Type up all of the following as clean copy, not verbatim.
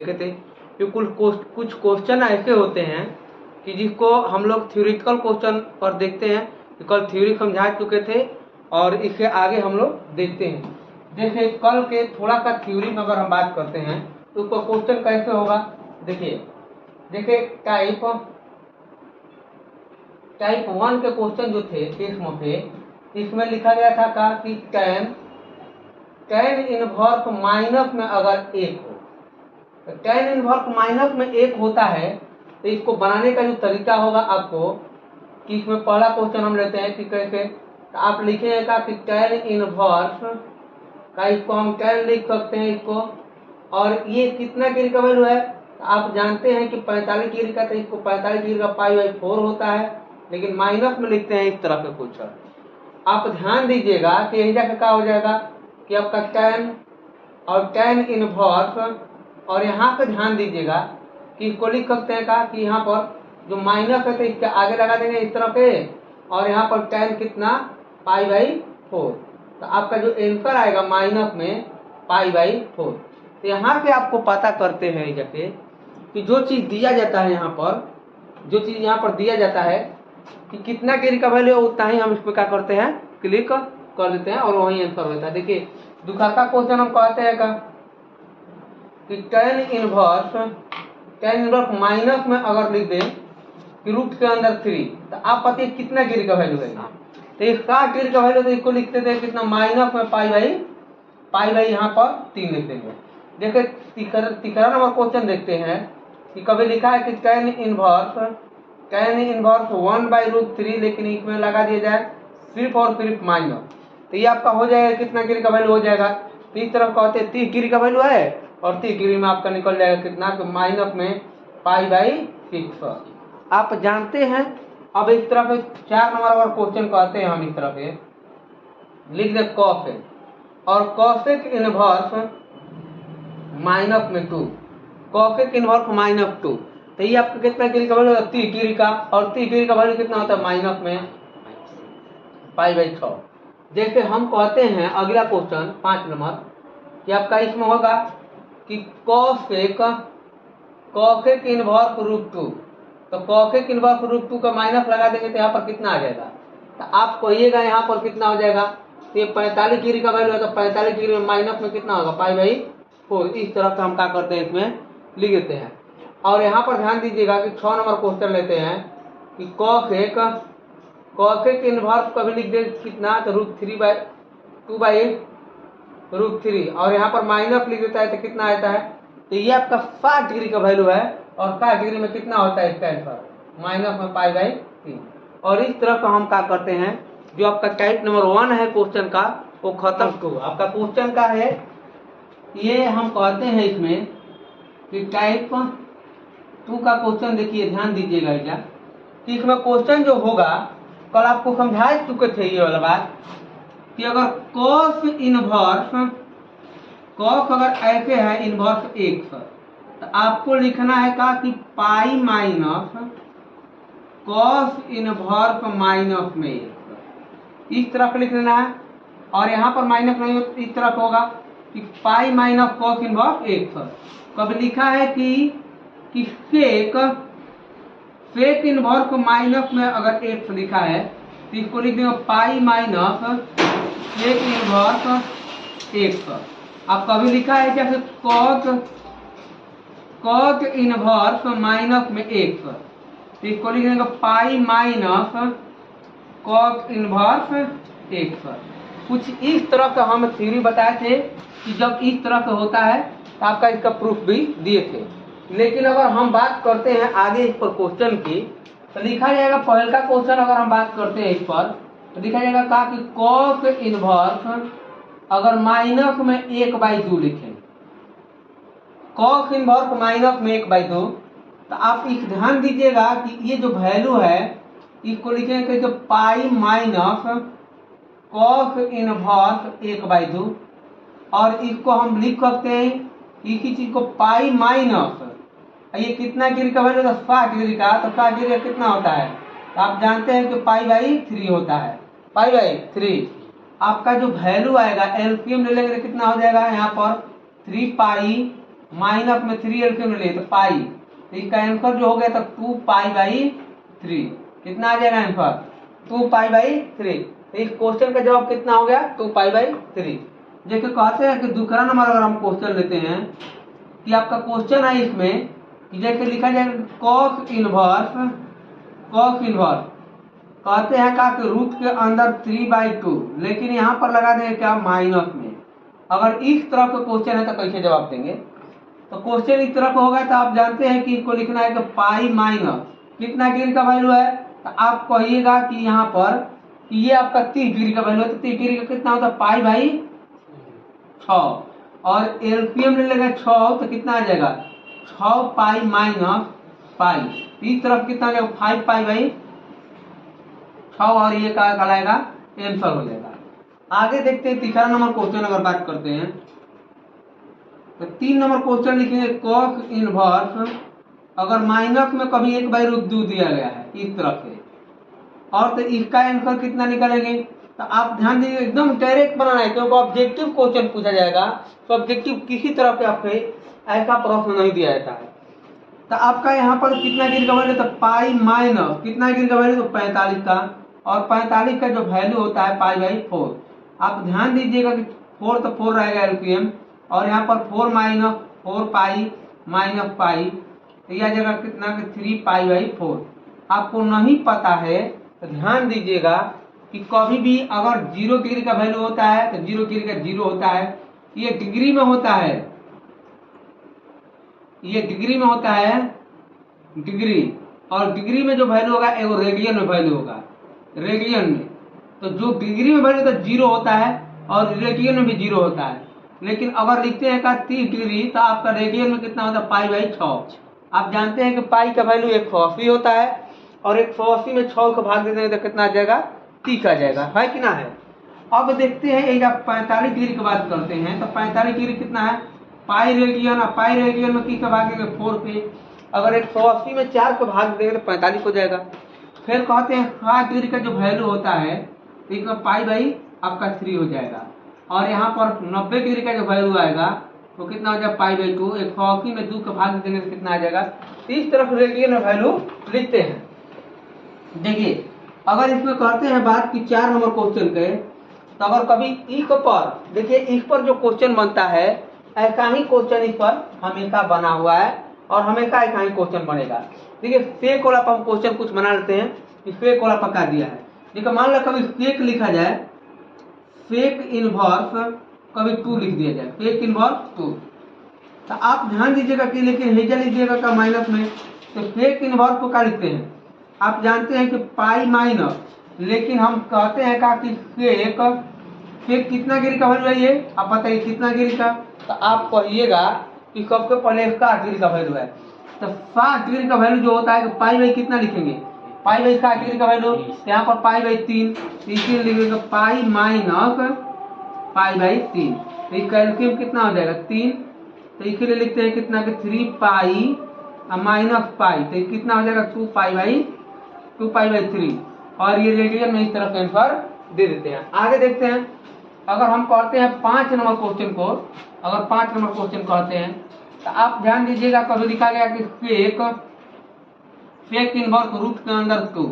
देखे थे कि कुछ क्वेश्चन ऐसे होते हैं कि जिसको हम लोग थ्योरेटिकल क्वेश्चन पर देखते हैं, कल थ्योरी समझा चुके थे और इससे आगे हम लोग देखते हैं। जैसे कल के थोड़ा सा थ्योरी में अगर हम बात करते हैं तो उसका क्वेश्चन कैसे होगा। देखिए टाइप 1 के क्वेश्चन जो थे किस्म थे, इसमें लिखा गया था कि tan इनवर्स माइनस में अगर 1 हो, तो tan इनवर्स माइनस में 1 होता है तो इसको बनाने का जो तरीका होगा आपको, कि इसमें पहला क्वेश्चन हम लेते हैं कि कैसे, तो आप लिखिएगा कि tan इनवर्स का इसको हम tan लिख सकते हैं इसको, और ये कितना डिग्री का वैल्यू है, तो आप जानते हैं कि 45 डिग्री का, तो इसको 45 डिग्री का π/4 होता है, लेकिन माइनस में लिखते हैं इस तरह के क्वेश्चन। आप ध्यान दीजिएगा कि यही जाकर क्या हो जाएगा कि आपका tan और tan इनवर्स, और यहाँ पे ध्यान दीजिएगा कि इसको लिख सकते हैं कि यहाँ पर जो माइनस है तो इसके आगे लगा देंगे इस तरह पे, और यहाँ पर tan कितना π/4, तो आपका जो आंसर आएगा माइनस में π/4। तो यहाँ पे आपको पता करते हैं जैसे कि जो चीज दिया जाता है यहाँ पर दिया जाता है कि कितना डिग्री का वैल्यू है, उतना ही हम इसमें क्या करते हैं, क्लिक कर देते हैं और वही आंसर होता है। देखिए दूसरा का क्वेश्चन हम कहते हैं कि tan इनवर्स माइनस में अगर लिख दें कि रूट के अंदर 3, तो आप पता है कितना डिग्री का वैल्यू है, तो इसका डिग्री का वैल्यू, तो इसको लिख देते हैं कितना, माइनस में π/, यहाँ पर 3 लिख देंगे। देखिए तीसरा नंबर क्वेश्चन देखते हैं कि कभी लिखा है कि tan इनवर्स 1/√3, लेकिन इसमें लगा दिया जाए सिर्फ और सिर्फ माइनस, तो ये आपका हो जाएगा कितना डिग्री का वैल्यू हो जाएगा, तो इस तरफ कहते हैं 30 डिग्री का वैल्यू है, और 30 डिग्री में आपका निकल जाएगा कितना, माइनस में π/6। आप जानते हैं। अब इस तरह पे 4 नंबर और क्वेश्चन कहते हैं हम इस तरह पे लिख दे cos, और cosec इनवर्स माइनस में 2, cosec इनवर्स माइनस 2, तो ये आपका कितना डिग्री का वैल्यू होता है, 30 डिग्री का, और 30 डिग्री का वैल्यू कितना होता है, माइनस में π/6। जैसे हम कहते हैं अगला क्वेश्चन 5 नंबर कि आपका इसमें होगा कि cosec इनवर्स √2, तो cosec इनवर्स √2 का माइनस लगा देंगे तो यहाँ पर कितना आ जाएगा, तो आप कहिएगा यहाँ पर कितना हो जाएगा, तो ये 45 डिग्री का वैल्यू है, तो 45 डिग्री में माइनस में कितना होगा, π/4। इस तरह से हम क्या करते हैं, इसमें लिख देते हैं। और यहाँ पर ध्यान दीजिएगा कि 6 नंबर क्वेश्चन लेते हैं कि cosec इनवर्स कभी लिख दे कितना, तो √3/2/√3, और यहाँ पर माइनस लिख देता है तो कितना आता है, तो ये आपका 60 डिग्री का वैल्यू है, और 60 डिग्री में कितना होता है इसका आंसर, माइनस में π/3। और इस तरह का हम क्या करते हैं, जो आपका टाइप नंबर 1 है क्वेश्चन का वो खत्म हो। आपका क्वेश्चन का है ये, हम कहते हैं इसमें कि टाइप 2 का क्वेश्चन, देखिए ध्यान दीजिएगा कि इसमें क्वेश्चन जो होगा, कल आपको समझा चुके थे ये वाला बात कि अगर cos अगर ऐसे है इनवर्स 1, तो आपको लिखना है कि pi minus cos inverse minus में 1, इस तरफ लिख लेना है, और यहाँ पर माइनस नहीं हो, इस तरफ होगा कि पाई माइनस cos इनवर्स 1। कब लिखा है कि सेक इनवर्स माइनस में अगर 1 लिखा है, तो इसको लिख देंगे पाई माइनस सेक इनवर्स 1। अब कभी लिखा है जैसे cot इनवर्स माइनस में 1, तो इसको लिख देंगे पाई माइनस cot इनवर्स 1। कुछ इस तरह का हम थ्योरी बताए थे कि जब इस तरह का होता है तो आपका इसका प्रूफ भी दिए थे। लेकिन अगर हम बात करते हैं आगे इस पर क्वेश्चन की, तो लिखा जाएगा पहले का क्वेश्चन अगर हम बात करते हैं इस पर, तो लिखा जाएगा कि cos इनवर्स अगर माइनस में 1/2 लिखें, cos इनवर्स माइनस में 1/2, तो आप इस ध्यान दीजिएगा कि ये जो वैल्यू है इसको लिखेंगे कि पाई माइनस cos इनवर्स 1/2, और इसको हम लिख सकते हैं इसी चीज को पाई माइनस, ये कितना डिग्री का वैल्यू, 60 डिग्री का, तो 60 डिग्री का कितना होता है, तो आप जानते हैं कि π/3 होता है, π/3। आपका जो वैल्यू आएगा एलसीएम ले लेंगे कितना हो जाएगा, यहाँ पर 3 पाई माइनस में 3 एलसीएम ले तो पाई, तो इसका आंसर जो हो गया तो 2 पाई बाई 3। कितना आ जाएगा आंसर? 2 pi by 3। तो इस क्वेश्चन का जवाब कितना हो गया? 2 पाई बाई 3। देखिए कहते हैं कि दूसरा नंबर अगर हम क्वेश्चन लेते हैं कि आपका क्वेश्चन है इसमें कि जैसे लिखा जाए cos इनवर्स कहते हैं का कि रूट के अंदर 3/2, लेकिन यहाँ पर लगा देंगे क्या? माइनस में। अगर इस तरह का क्वेश्चन है तो कैसे जवाब देंगे? तो क्वेश्चन इस तरह का होगा तो आप जानते हैं कि इसको लिखना है कि पाई माइनस कितना डिग्री का वैल्यू है, तो आप कहिएगा कि यहाँ पर कि ये आपका 30 डिग्री का वैल्यू है, तो 30 डिग्री का कितना होता है? Pi by 6। और एलसीएम ले लेगा 6 तो कितना आ जाएगा? 6 पाई माइनस पाई। इस तरफ कितना आ जाएगा? 5 पाई बाई 6 और ये क्या कहलाएगा? आंसर हो जाएगा। आगे देखते हैं तीसरा नंबर क्वेश्चन अगर बात करते हैं तो 3 नंबर क्वेश्चन लिखेंगे cos इनवर्स अगर माइनस में कभी 1/√2 दिया गया है इस तरफ से, और तो इसका आंसर कितना निकलेंगे? तो आप ध्यान दीजिए एकदम डायरेक्ट बनाना है, क्योंकि ऑब्जेक्टिव क्वेश्चन पूछा जाएगा तो ऑब्जेक्टिव किसी तरह पे आपको ऐसा प्रश्न नहीं दिया जाता है। तो आपका यहाँ पर कितना डिग्री का वैल्यू? तो पाई माइनस कितना डिग्री का वैल्यू? तो 45 का, और 45 का जो वैल्यू होता है पाई बाई 4। आप ध्यान दीजिएगा कि 4 तो 4 रहेगा एलसीएम, और यहाँ पर 4 माइनस 4 पाई माइनस पाई, तो यह जगह कितना? 3 पाई बाई 4। आपको नहीं पता है तो ध्यान दीजिएगा कि कभी भी अगर 0 डिग्री का वैल्यू होता है तो 0 डिग्री का 0 होता है, ये डिग्री में होता है, ये डिग्री में होता है डिग्री, और डिग्री में जो वैल्यू होगा वो रेडियन में वैल्यू होगा, रेडियन में। तो जो डिग्री में वैल्यू तो 0 होता है और रेडियन में भी 0 होता है, लेकिन अगर लिखते हैं का 30 डिग्री तो आपका रेडियन में कितना होता है? Pi by 6। आप जानते हैं कि पाई का वैल्यू 180 होता है, और 180 में 6 को भाग दे देंगे तो कितना आ जाएगा? 30 आ जाएगा, है कि ना है? अब देखते हैं एक 45 डिग्री की बात करते हैं तो 45 डिग्री कितना है? पाई रेडियन, और पाई रेडियन में किस भाग देंगे? 4 पे। अगर 180 में 4 को भाग देंगे तो 45 हो जाएगा। फिर कहते हैं 60 डिग्री का जो वैल्यू होता है तो इसमें पाई बाई आपका 3 हो जाएगा, और यहाँ पर 90 डिग्री का जो वैल्यू आएगा तो कितना हो जाएगा? Pi by 2। 180 में 2 को भाग देंगे तो कितना आ जाएगा? इस तरफ रेडियन में वैल्यू लिखते हैं। देखिए अगर इसमें कहते हैं बात की 4 नंबर क्वेश्चन के, तो अगर कभी इस पर देखिए, इस पर जो क्वेश्चन बनता है ऐसा ही क्वेश्चन इस पर हमेशा बना हुआ है, और हमेशा ऐसा ही क्वेश्चन बनेगा। देखिए फेक वाला पर हम क्वेश्चन कुछ बना लेते हैं कि फेक वाला पक्का दिया है। देखिए मान लो कभी फेक लिखा जाए, फेक इनवर्स कभी 2 लिख दिया जाए, फेक इनवर्स 2, तो आप ध्यान दीजिएगा कि लेकिन हेजा लीजिएगा का माइनस में, तो फेक इनवर्स को क्या लिखते हैं? आप जानते हैं कि पाई माइनस, लेकिन हम कहते हैं का कि फेक, फेक कितना डिग्री का वैल्यू है ये आप बताइए कितना डिग्री का? तो आप कहिएगा कि सबसे पहले 60 डिग्री का वैल्यू है, तो 60 डिग्री का वैल्यू जो होता है पाई बाई कितना लिखेंगे? पाई बाई 60 डिग्री का वैल्यू, यहाँ पर पाई बाई 3, इसीलिए लिखेंगे पाई माइनस पाई बाई 3। तो इसका एलसीएम कितना हो जाएगा? 3, तो इसीलिए लिखते हैं कितना कि 3 पाई माइनस पाई, तो कितना हो जाएगा? 2 पाई बाई 3, और ये रेडियन में इस तरह का आंसर दे देते हैं। आगे देखते हैं अगर हम करते हैं 5 नंबर क्वेश्चन को, अगर 5 नंबर क्वेश्चन कहते हैं तो आप ध्यान दीजिएगा कभी लिखा गया कि फेक इनवर्स रूट के अंदर 2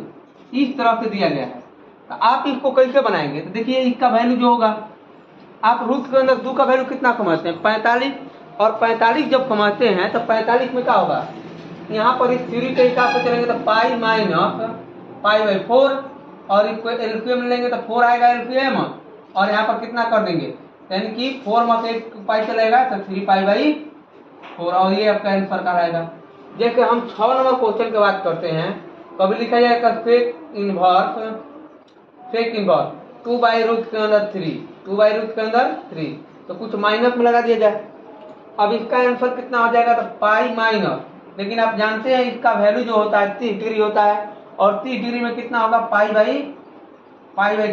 इस तरह से दिया गया है, तो आप इसको कैसे बनाएंगे? तो देखिए इसका वैल्यू जो होगा, आप रूट के अंदर 2 का वैल्यू कितना कमाते हैं? 45, और 45 जब कमाते हैं तो 45 में क्या होगा? यहाँ पर इस थ्योरी के हिसाब से चलेंगे तो पाई माइनस पाई बाई 4, और इसको एलसीएम लेंगे तो 4 आएगा एलसीएम, और यहाँ पर कितना कर देंगे? यानी कि 4 में 1 पाई चलेगा तो 3 पाई बाई 4, और ये आपका आंसर का आएगा। जैसे हम 6 नंबर क्वेश्चन की बात करते हैं, कभी लिखा जाएगा फेक इनवर्स 2 बाई रूट के अंदर 3, 2 बाई रूट के अंदर 3, तो कुछ माइनस में लगा दिया जाए। अब इसका आंसर कितना हो जाएगा? तो पाई माइनस, लेकिन आप जानते हैं इसका वैल्यू जो होता है 30 डिग्री होता है, और 30 डिग्री में कितना होगा? पाई बाई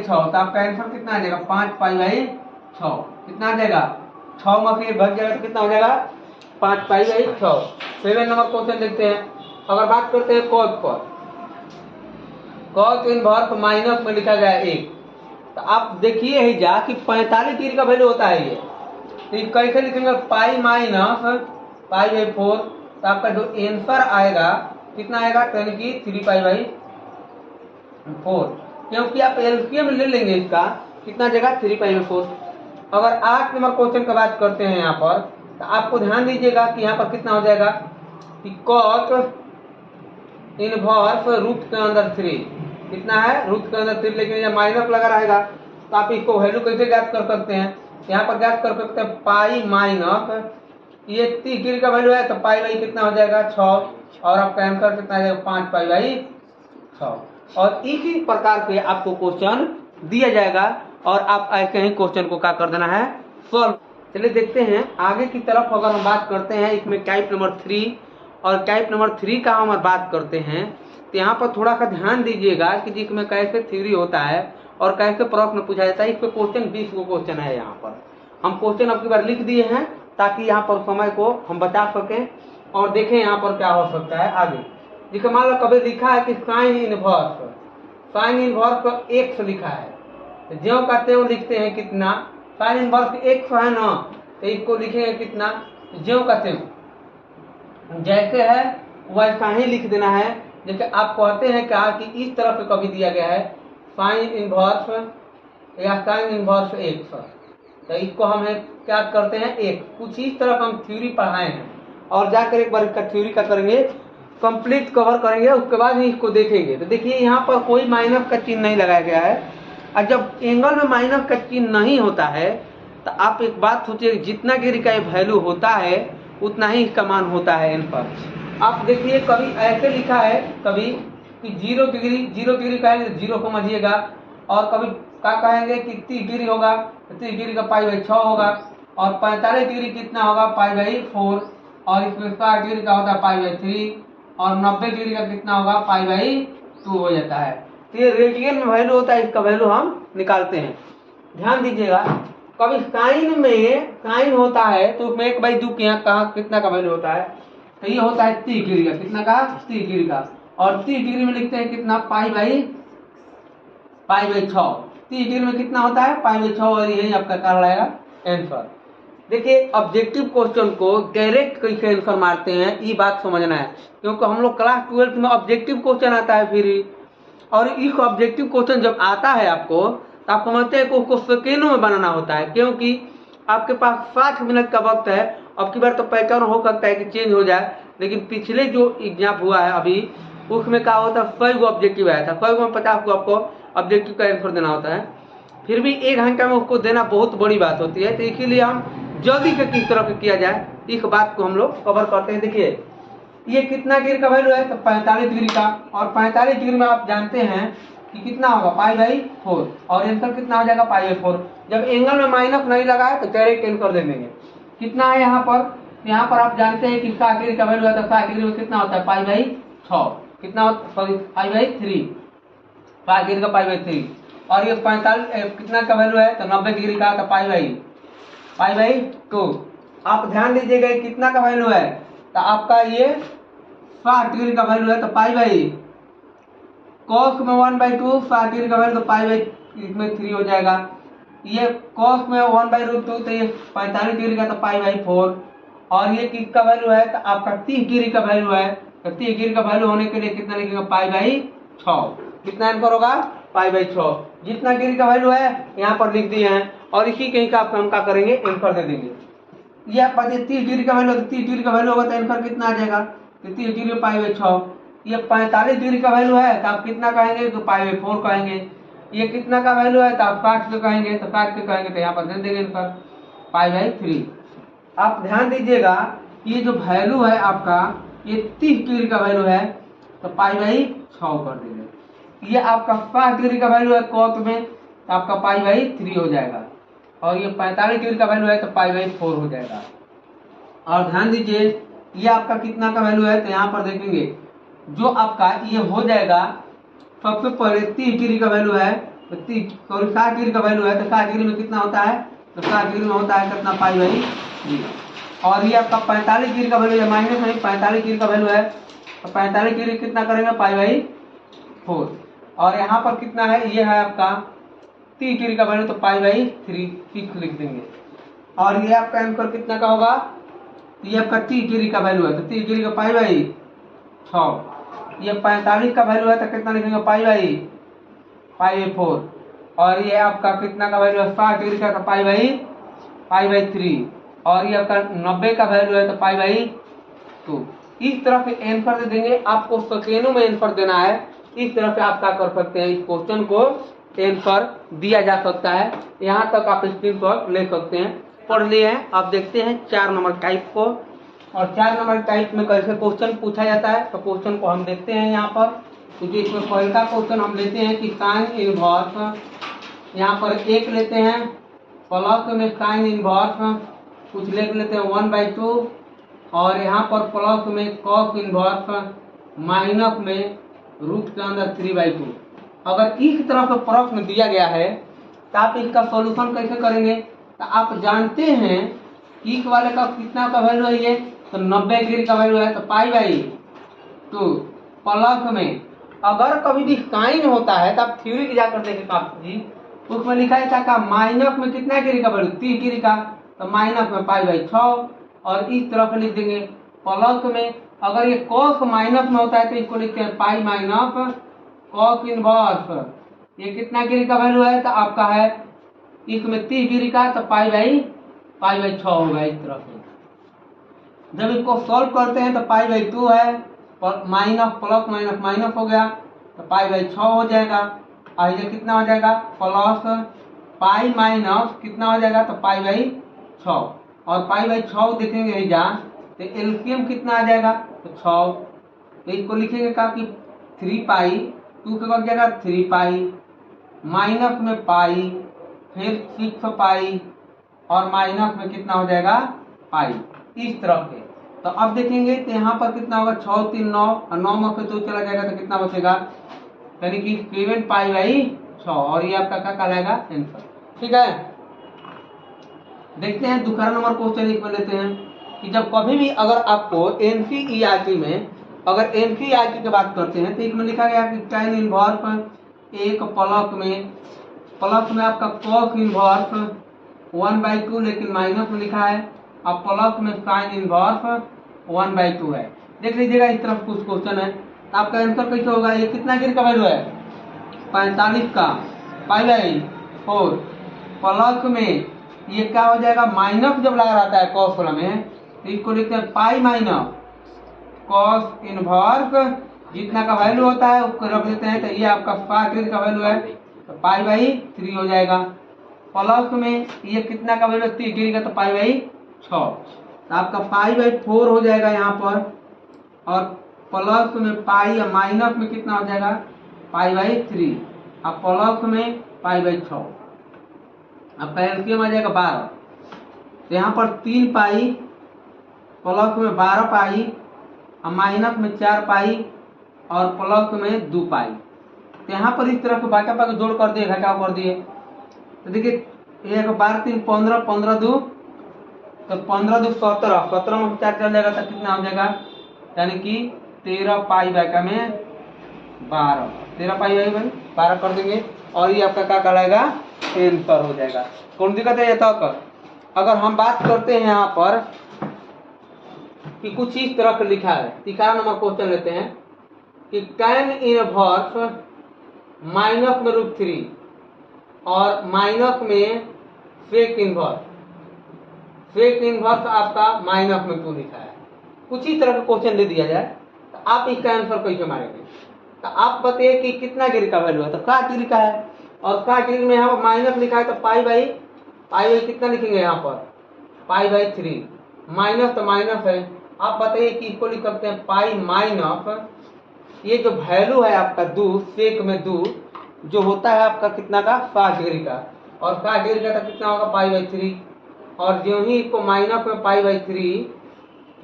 6, तो आपका आंसर कितना आ जाएगा? 5 पाई बाई 6। कितना आ जाएगा? 6 में से भग जाएगा तो कितना हो जाएगा? 5 पाई बाई 6। 7 नंबर क्वेश्चन देखते हैं, अगर बात करते हैं कॉस पर, कॉस इनवर्स माइनस में लिखा गया 1, तो आप देखिए ही जा कि 45 डिग्री का वैल्यू होता है ये, तो कैसे लिखेंगे? पाई माइनस पाई बाई 4, तो आपका जो आंसर आएगा कितना आएगा 10 की 3 पाई बाई 4, क्योंकि आप एलसीएम ले लेंगे इसका कितना जगह 3 पाई बाई 4। अगर 8 नंबर क्वेश्चन की बात करते हैं यहाँ पर, तो आपको ध्यान दीजिएगा कि यहाँ पर कितना हो जाएगा कि कॉट इनवर्स रूट के अंदर 3 कितना है, रूट के अंदर 3, लेकिन जब माइनस लगा रहेगा तो आप इसको वैल्यू कैसे ज्ञात कर सकते हैं, यहाँ पर ज्ञात कर सकते हैं पाई माइनस ये 30 डिग्री का वैल्यू है तो पाई बाई कितना हो जाएगा 6, और आपका आंसर कितना आ जाएगा 5 पाई बाई 6। और इसी प्रकार के आपको क्वेश्चन दिया जाएगा और आप ऐसे ही क्वेश्चन को क्या कर देना है, सॉल्व। चलिए देखते हैं आगे की तरफ। अगर हम बात करते हैं इसमें टाइप नंबर 3 और टाइप नंबर 3 का हम बात करते हैं, तो यहाँ पर थोड़ा सा ध्यान दीजिएगा कि जिसमें कैसे थ्योरी होता है और कैसे प्रश्न पूछा जाता है। इस पे क्वेश्चन 20 को क्वेश्चन है। यहाँ पर हम क्वेश्चन अब की बार लिख दिए हैं ताकि यहाँ पर समय को हम बचा सकें और देखें यहाँ पर क्या हो सकता है आगे। जिसका मान लो कभी लिखा है कि साइन इनवर्स को एक्स लिखा है, तो ज्यों का त्यों लिखते हैं कितना, साइन इनवर्स एक्स है ना, तो इसको लिखेंगे कितना, ज्यों का त्यों जैसे है वैसा ही लिख देना है। जैसे आप कहते हैं क्या कि इस तरफ से कभी दिया गया है साइन इनवर्स या साइन इनवर्स एक्स, तो इसको हम क्या करते हैं एक कुछ इस तरह का हम थ्योरी पढ़ाए हैं और जाकर एक बार इसका थ्योरी का करेंगे, कंप्लीट कवर करेंगे, उसके बाद ही इसको देखेंगे। तो देखिए यहाँ पर कोई माइनस का चिन्ह नहीं लगाया गया है, और जब एंगल में माइनस का चिन्ह नहीं होता है तो आप एक बात सोचिए, जितना डिग्री का वैल्यू होता है उतना ही इसका मान होता है एन पर। आप देखिए कभी ऐसे लिखा है कभी कि 0 डिग्री कहेंगे तो 0 समझिएगा, और कभी क्या कहेंगे कि 30 डिग्री होगा तो 30 डिग्री का पाई बाई 6 होगा, और 45 डिग्री कितना होगा पाई बाई 4, और इसमें 60 डिग्री का होता है पाई बाई 3, और 90 डिग्री का कितना होगा पाई बाई 2 हो जाता है। तो ये रेडियन में वैल्यू होता है, इसका वैल्यू हम निकालते हैं। ध्यान दीजिएगा कभी साइन में साइन होता है तो उसमें 1/2 के यहाँ कहा कितना का वैल्यू होता है, तो ये होता है 30 डिग्री का, कितना का 30 डिग्री का, और 30 डिग्री में लिखते हैं कितना पाई बाई 6। 30 डिग्री में कितना होता है पाई बाई 6, और यही आपका क्या रहेगा आंसर। देखिए ऑब्जेक्टिव क्वेश्चन को डायरेक्ट कैसे आंसर मारते हैं ये बात समझना है, क्योंकि हम लोग क्लास 12 में ऑब्जेक्टिव क्वेश्चन आता है फिर, और इस ऑब्जेक्टिव क्वेश्चन जब आता है आपको तो आप समझते हैं कि उसको सेकेंडों में बनाना होता है, क्योंकि आपके पास 60 मिनट का वक्त है। अब की बार तो पैटर्न हो सकता है कि चेंज हो जाए, लेकिन पिछले जो एग्जाम हुआ है अभी उसमें क्या होता है 100 गो ऑब्जेक्टिव आया था, 100 में 50 को आपको ऑब्जेक्टिव का आंसर देना होता है। फिर भी 1 घंटा में उसको देना बहुत बड़ी बात होती है, तो इसीलिए हम जल्दी से किस तरह से किया जाए इस बात को हम लोग कवर करते हैं। देखिए ये कितना डिग्री का वैल्यू है तो 45 डिग्री का, और 45 डिग्री में आप जानते हैं कि कितना होगा पाई बाई 4, और आंसर कितना हो जाएगा पाई बाई 4। जब एंगल में माइनस नहीं लगा है तो डायरेक्ट आंसर दे देंगे। कितना है यहाँ पर आप जानते हैं कि 60 डिग्री का वैल्यू है तो 60 डिग्री में कितना होता है पाई बाई 6, कितना सॉरी पाई बाई 3, 5 डिग्री का पाई बाई 3, और ये 45 कितना का वैल्यू है तो 90 डिग्री का तो पाई बाई 2। आप ध्यान दीजिएगा कितना का वैल्यू है तो आपका ये 60 डिग्री का वैल्यू है तो पाई बाई कॉस में 1/2, 60 डिग्री का वैल्यू तो पाई बाई इसमें 3 हो जाएगा। ये कॉस में 1/2 तो ये 45 डिग्री का तो पाई बाई 4, और ये किसका वैल्यू है तो आपका 30 डिग्री का वैल्यू है, तो 30 डिग्री का वैल्यू होने के लिए कितना लिखेंगे पाई बाई 6। कितना आंसर होगा पाई बाई 6। जितना डिग्री का वैल्यू है यहाँ पर लिख दिए हैं, और इसी कहीं का हम क्या करेंगे आंसर दे देंगे। ये आप 30 डिग्री का वैल्यू, 30 डिग्री का वैल्यू होगा तो आंसर कितना आ जाएगा 30 डिग्री पाई बाई 6। ये 45 डिग्री का वैल्यू है तो आप कितना कहेंगे तो पाई बाई 4 कहेंगे। ये कितना का वैल्यू है तो आप 60 के कहेंगे तो 60 के कहेंगे तो यहाँ पर दे देंगे आंसर पाई बाई 3। आप ध्यान दीजिएगा ये जो वैल्यू है आपका ये 30 डिग्री का वैल्यू है तो पाई बाई 6 कर देंगे। ये आपका 60 डिग्री का वैल्यू है कॉस में तो आपका पाई बाई 3 हो जाएगा, और ये 45 डिग्री का वैल्यू है तो पाई बाई 4 हो जाएगा। और ध्यान दीजिए ये आपका कितना का वैल्यू है तो यहाँ पर देखेंगे जो आपका ये हो जाएगा सबसे पहले 30 डिग्री का वैल्यू है तो 60 डिग्री का वैल्यू है तो 60 डिग्री में कितना होता है तो 60 डिग्री में होता है कितना पाई बाई 3, और ये आपका 45 डिग्री का वैल्यू है माइनस नहीं 45 डिग्री का वैल्यू है तो 45 डिग्री कितना करेंगे पाई बाई 4, और यहाँ पर कितना है ये है आपका 30 डिग्री का वैल्यू तो पाई बाई 3 6 लिख देंगे, और ये आपका आंसर कितना का होगा तो ये आपका 30 डिग्री का वैल्यू है, तो 30 डिग्री का पाई बाई 6। ये 45 का वैल्यू है तो कितना लिखेंगे, पाई बाई 4। और ये आपका कितना का वैल्यू है, 60 डिग्री का, तो पाई बाई 3। और ये आपका 90 का वैल्यू है तो पाई बाई 2। इस तरह से आंसर दे देंगे। आपको सेकेंडों में आंसर देना है। इस तरह से आप क्या कर सकते हैं, इस क्वेश्चन को आंसर दिया जा सकता है। यहाँ तक आप स्क्रीनशॉट ले सकते हैं। पढ़ लिए हैं, आप देखते हैं 4 नंबर टाइप को। और 4 नंबर टाइप में कैसे क्वेश्चन पूछा जाता है, तो क्वेश्चन को हम देखते हैं यहाँ पर। तो जो इसमें पहला क्वेश्चन हम लेते हैं कि साइन इनवर्स, यहाँ पर 1 लेते हैं, प्लस में साइन इनवर्स कुछ लिख लेते हैं 1/2, और यहाँ पर प्लस में कॉस इनवर्स, माइनस में रूट के अंदर 3/2। अगर इस तरह का प्रश्न दिया गया है तो आप इसका सॉल्यूशन कैसे करेंगे, तो आप जानते हैं इस वाले का कितना का वैल्यू है, ये तो 90 डिग्री का वैल्यू है, तो पाई बाई 2। प्लस में अगर कभी भी साइन होता है तो आप थ्योरी की जाकर देखें काफी, उसमें लिखा है क्या, माइनस में कितना डिग्री का वैल्यू, 30 डिग्री का, तो माइनस में पाई बाई 6। और इस तरह से लिख देंगे। प्लस में अगर ये कॉस माइनस में होता है तो इसको लिखते हैं पाई माइनस कॉस इनवर्स, ये कितना डिग्री का वैल्यू है, तो आपका है इसमें 30 डिग्री का, तो पाई बाई 6 होगा। इस तरह से जब इसको सॉल्व करते हैं तो पाई बाई 2 है, माइनस प्लस माइनस माइनस हो गया, तो पाई बाई 6 हो जाएगा। और ये कितना हो जाएगा, प्लस पाई माइनस कितना हो जाएगा, तो पाई बाई 6। और पाई बाई 6 देखेंगे जा तो एलसीएम कितना आ जाएगा, तो 6। तो इसको लिखेंगे क्या कि 3 पाई 2 के बाद जाएगा 3 पाई, माइनस में पाई, फिर 6 पाई, और माइनस में कितना हो जाएगा, पाई। इस तरह से तो अब देखेंगे तो यहाँ पर कितना होगा, 6 3 9, और 9 में से 2 चला जाएगा तो कितना बचेगा, यानी कि 7 पाई बाई 6। और ये आपका क्या कहलाएगा, आंसर। ठीक है, देखते हैं दूसरा नंबर क्वेश्चन इसमें लेते हैं कि जब कभी भी अगर आपको एनसीईआरटी में अगर एनसीईआरटी की बात करते हैं तो इसमें लिखा गया कि tan इनवर्स एक प्लस में आपका cos इनवर्स 1/2, लेकिन माइनस में लिखा है, अब प्लस में sin इनवर्स 1/2 है। देख लीजिएगा इस तरफ कुछ क्वेश्चन है, आपका आंसर कैसे होगा, ये कितना डिग्री का वैल्यू है, 45 का, पाई बाई 4। प्लस में ये क्या हो जाएगा, माइनस जब लगा रहता है कॉस वाला में तो इसको लिखते हैं पाई माइनस कॉस इनवर्स, जितना का वैल्यू होता है उसको रख देते हैं, तो ये आपका 60 डिग्री का वैल्यू है, तो पाई बाई 3 हो जाएगा। प्लस में ये कितना का वैल्यू, 30 डिग्री का, तो पाई बाई 6, तो आपका पाई बाई 4 हो जाएगा यहाँ पर। और प्लस में पाई या माइनस में कितना हो जाएगा, पाई बाई 3, अब प्लस में पाई बाई 6, आपका एलसीएम आ जाएगा 12। तो यहाँ पर 3 पाई, प्लस में 12 पाई, और माइनस में 4 पाई, और प्लस में 2 पाई। तो यहाँ पर इस तरह से बाका बाका जोड़ कर दिए, घटाव कर दिए, तो देखिए 1 12 3 15, 15 2, तो 15 2 17, 17 में 4 चल जाएगा तो कितना हो जाएगा, यानी कि 13 पाई बाका में 12, 13 पाई बाई 12 कर देंगे। और ये आपका क्या कहलाएगा, आंसर हो जाएगा। कौन दिक्कत है ये तक। अगर हम बात करते हैं यहाँ पर कि कुछ इस तरह का लिखा है, 13 नंबर क्वेश्चन लेते हैं कि tan इनवर्स माइनस में √3 और माइनस में सेक इनवर्स आपका माइनस में 2 लिखा है। कुछ ही तरह का क्वेश्चन दे दिया जाए तो आप इसका आंसर कैसे मारेंगे, तो आप बताइए कि कितना डिग्री का वैल्यू है, तो 60 डिग्री का है, और 60 डिग्री में यहाँ पर माइनस लिखा है, तो पाई बाई कितना लिखेंगे यहाँ पर, पाई बाई 3, माइनस तो माइनस है। आप बताइए कि इसको लिख सकते हैं पाई माइनस, ये जो वैल्यू है आपका 2 सेक में 2 जो होता है आपका कितना का, 60 डिग्री का, और 60 डिग्री का तो कितना होगा, पाई बाई 3। और जो ही इसको माइनस में पाई बाई 3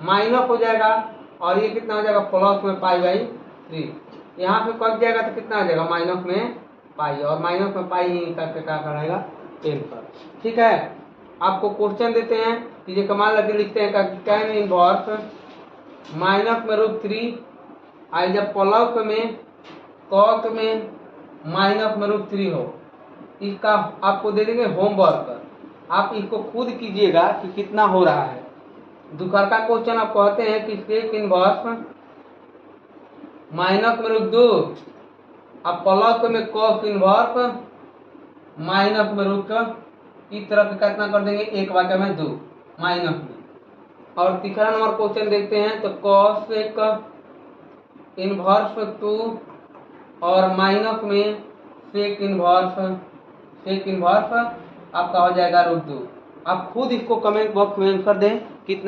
माइनस हो जाएगा, और ये कितना हो जाएगा, प्लस में पाई बाई 3, यहाँ पे कट जाएगा तो कितना आ जाएगा, माइनस में पाई, और माइनस में पाई ही करके क्या कराएगा, आंसर। ठीक है, आपको क्वेश्चन देते हैं कि ये कमाल लगे, लिखते हैं tan इनवर्स माइनस में √3 आई जब प्लस में कॉस में माइनस में √3 हो, इसका आपको दे देंगे होमवर्क, आप इसको खुद कीजिएगा कि कितना हो रहा है। दूसर का क्वेश्चन आप कहते हैं कि सेक इनवर्स माइनस में रूट 2 अब प्लस में कॉस इनवर्स माइनस में रूट इस तरफ कितना कर देंगे 1/2 माइनस में। और तीसरा नंबर क्वेश्चन देखते हैं तो कॉस सेक इनवर्स 2 और माइनस में सेक इनवर्स आपका हो जाएगा रूट 2। आप खुद इसको कमेंट बॉक्स में आंसर दें कितना